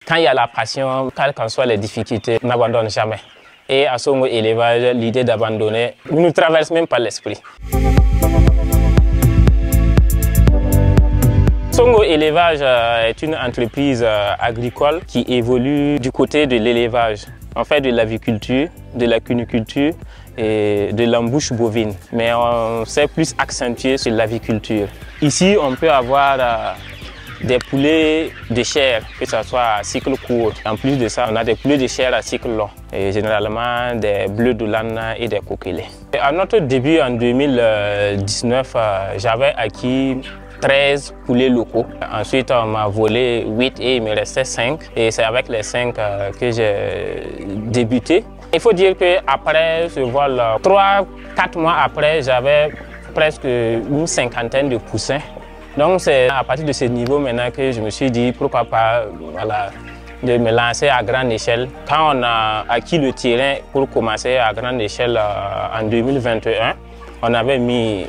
Quand il y a la passion, quelles qu'en soient les difficultés, on n'abandonne jamais. Et à Songo Élevage, l'idée d'abandonner ne nous traverse même pas l'esprit. Songo Élevage est une entreprise agricole qui évolue du côté de l'élevage. On fait de l'aviculture, de la cuniculture et de l'embouche bovine. Mais on s'est plus accentué sur l'aviculture. Ici, on peut avoir des poulets de chair, que ce soit à cycle court. En plus de ça, on a des poulets de chair à cycle long. Et généralement des bleus d'Hollande et des coquelets. À notre début, en 2019, j'avais acquis 13 poulets locaux. Ensuite, on m'a volé 8 et il me restait 5. Et c'est avec les 5 que j'ai débuté. Il faut dire qu'après ce vol, 3-4 mois après, j'avais presque une cinquantaine de poussins. Donc c'est à partir de ce niveau maintenant que je me suis dit pourquoi pas de me lancer à grande échelle. Quand on a acquis le terrain pour commencer à grande échelle en 2021, on avait mis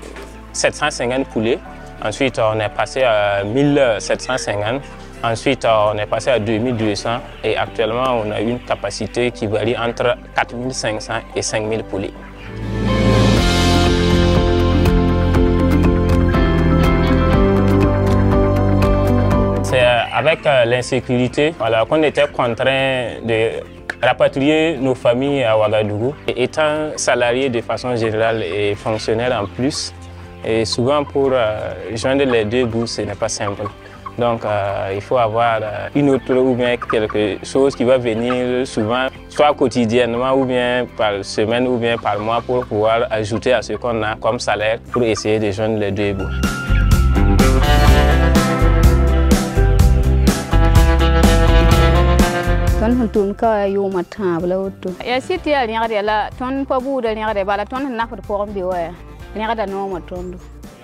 750 poulets. Ensuite, on est passé à 1750. Ensuite, on est passé à 2200. Et actuellement, on a une capacité qui varie entre 4500 et 5000 poulets. Avec l'insécurité, qu'on était contraint de rapatrier nos familles à Ouagadougou. Et étant salarié de façon générale et fonctionnaire en plus, et souvent pour joindre les deux bouts, ce n'est pas simple. Donc il faut avoir une autre ou bien quelque chose qui va venir souvent, soit quotidiennement ou bien par semaine ou bien par mois pour pouvoir ajouter à ce qu'on a comme salaire pour essayer de joindre les deux bouts. Ton tun ka yo mata blauto ya siti ya nyare la ton pa bu da nyare bala ton na ko ko mbi wa nyare da no matondo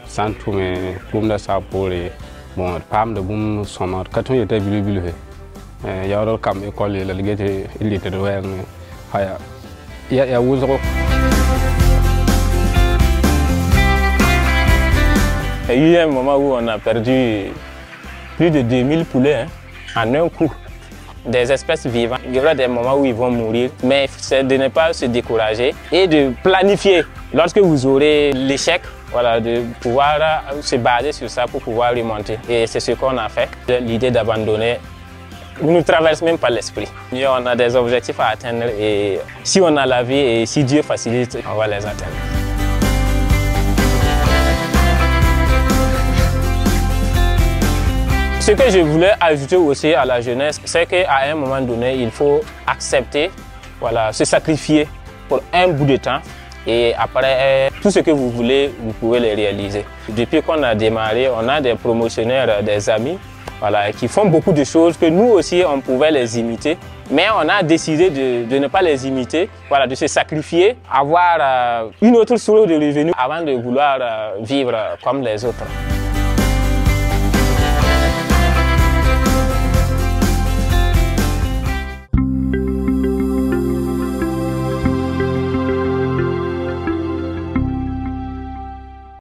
santu me bum da sa pole bon pam de bum sonor ka ton yete bilu bilu he ya ro kam école la ligete ilite do wer ne haya ya wuzo. Il y a eu un moment où on a perdu plus de 2000 poulets en un coup. Des espèces vivantes, il y aura des moments où ils vont mourir, mais c'est de ne pas se décourager et de planifier. Lorsque vous aurez l'échec, de pouvoir se baser sur ça pour pouvoir remonter. Et c'est ce qu'on a fait. L'idée d'abandonner ne nous traverse même pas l'esprit. On a des objectifs à atteindre et si on a la vie et si Dieu facilite, on va les atteindre. Ce que je voulais ajouter aussi à la jeunesse, c'est qu'à un moment donné, il faut accepter, se sacrifier pour un bout de temps. Et après, tout ce que vous voulez, vous pouvez le réaliser. Depuis qu'on a démarré, on a des promotionnaires, des amis qui font beaucoup de choses que nous aussi, on pouvait les imiter. Mais on a décidé de ne pas les imiter, de se sacrifier, avoir une autre source de revenus avant de vouloir vivre comme les autres.